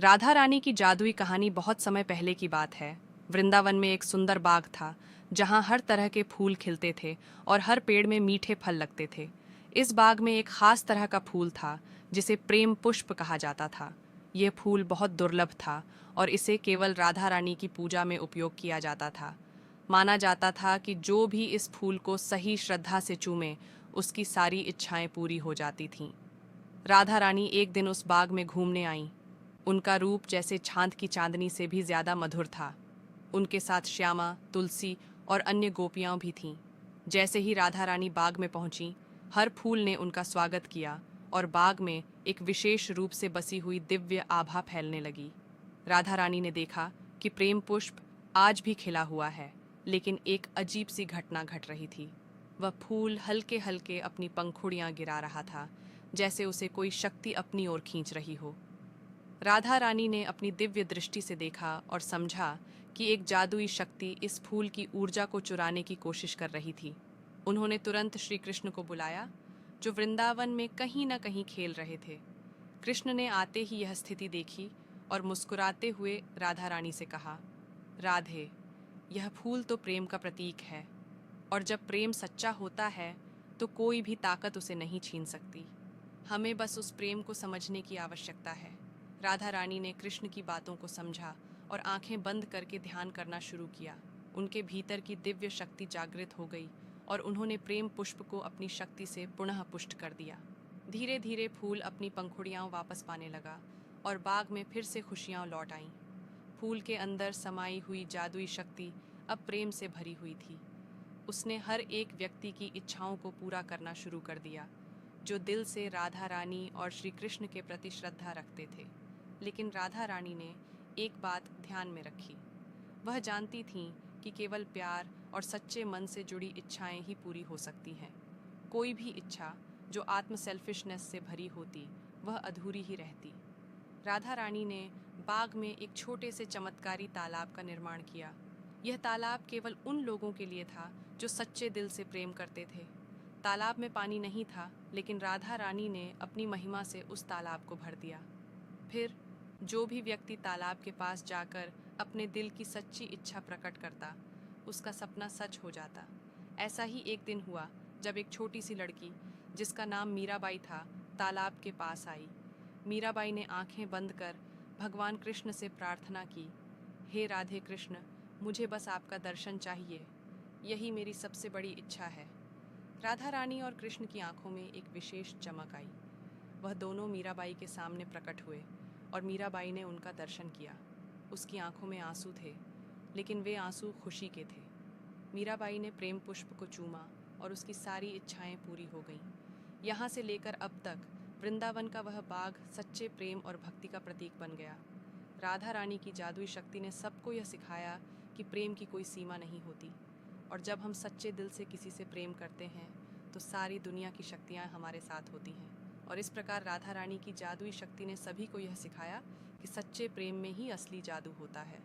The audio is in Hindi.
राधा रानी की जादुई कहानी बहुत समय पहले की बात है। वृंदावन में एक सुंदर बाग था, जहाँ हर तरह के फूल खिलते थे और हर पेड़ में मीठे फल लगते थे। इस बाग में एक खास तरह का फूल था, जिसे प्रेम पुष्प कहा जाता था। यह फूल बहुत दुर्लभ था और इसे केवल राधा रानी की पूजा में उपयोग किया जाता था। माना जाता था कि जो भी इस फूल को सही श्रद्धा से चूमे, उसकी सारी इच्छाएं पूरी हो जाती थीं। राधा रानी एक दिन उस बाग में घूमने आईं। उनका रूप जैसे चांद की चांदनी से भी ज्यादा मधुर था। उनके साथ श्यामा, तुलसी और अन्य गोपियां भी थीं। जैसे ही राधा रानी बाग में पहुंची, हर फूल ने उनका स्वागत किया और बाग में एक विशेष रूप से बसी हुई दिव्य आभा फैलने लगी। राधा रानी ने देखा कि प्रेम पुष्प आज भी खिला हुआ है, लेकिन एक अजीब सी घटना घट रही थी। वह फूल हल्के हल्के अपनी पंखुड़ियां गिरा रहा था, जैसे उसे कोई शक्ति अपनी ओर खींच रही हो। राधा रानी ने अपनी दिव्य दृष्टि से देखा और समझा कि एक जादुई शक्ति इस फूल की ऊर्जा को चुराने की कोशिश कर रही थी। उन्होंने तुरंत श्री कृष्ण को बुलाया, जो वृंदावन में कहीं न कहीं खेल रहे थे। कृष्ण ने आते ही यह स्थिति देखी और मुस्कुराते हुए राधा रानी से कहा, राधे, यह फूल तो प्रेम का प्रतीक है, और जब प्रेम सच्चा होता है तो कोई भी ताकत उसे नहीं छीन सकती। हमें बस उस प्रेम को समझने की आवश्यकता है। राधा रानी ने कृष्ण की बातों को समझा और आंखें बंद करके ध्यान करना शुरू किया। उनके भीतर की दिव्य शक्ति जागृत हो गई और उन्होंने प्रेम पुष्प को अपनी शक्ति से पुनः पुष्ट कर दिया। धीरे धीरे फूल अपनी पंखुड़ियां वापस पाने लगा और बाग में फिर से खुशियां लौट आईं। फूल के अंदर समाई हुई जादुई शक्ति अब प्रेम से भरी हुई थी। उसने हर एक व्यक्ति की इच्छाओं को पूरा करना शुरू कर दिया, जो दिल से राधा रानी और श्री कृष्ण के प्रति श्रद्धा रखते थे। लेकिन राधा रानी ने एक बात ध्यान में रखी। वह जानती थीं कि केवल प्यार और सच्चे मन से जुड़ी इच्छाएं ही पूरी हो सकती हैं। कोई भी इच्छा जो आत्म सेल्फिशनेस से भरी होती, वह अधूरी ही रहती। राधा रानी ने बाग में एक छोटे से चमत्कारी तालाब का निर्माण किया। यह तालाब केवल उन लोगों के लिए था जो सच्चे दिल से प्रेम करते थे। तालाब में पानी नहीं था, लेकिन राधा रानी ने अपनी महिमा से उस तालाब को भर दिया। फिर जो भी व्यक्ति तालाब के पास जाकर अपने दिल की सच्ची इच्छा प्रकट करता, उसका सपना सच हो जाता। ऐसा ही एक दिन हुआ जब एक छोटी सी लड़की, जिसका नाम मीराबाई था, तालाब के पास आई। मीराबाई ने आंखें बंद कर भगवान कृष्ण से प्रार्थना की, हे राधे कृष्ण, मुझे बस आपका दर्शन चाहिए। यही मेरी सबसे बड़ी इच्छा है। राधा रानी और कृष्ण की आंखों में एक विशेष चमक आई। वह दोनों मीराबाई के सामने प्रकट हुए और मीराबाई ने उनका दर्शन किया। उसकी आंखों में आंसू थे, लेकिन वे आंसू खुशी के थे। मीराबाई ने प्रेम पुष्प को चूमा और उसकी सारी इच्छाएं पूरी हो गईं। यहाँ से लेकर अब तक वृंदावन का वह बाग सच्चे प्रेम और भक्ति का प्रतीक बन गया। राधा रानी की जादुई शक्ति ने सबको यह सिखाया कि प्रेम की कोई सीमा नहीं होती, और जब हम सच्चे दिल से किसी से प्रेम करते हैं तो सारी दुनिया की शक्तियाँ हमारे साथ होती हैं। और इस प्रकार राधा रानी की जादुई शक्ति ने सभी को यह सिखाया कि सच्चे प्रेम में ही असली जादू होता है।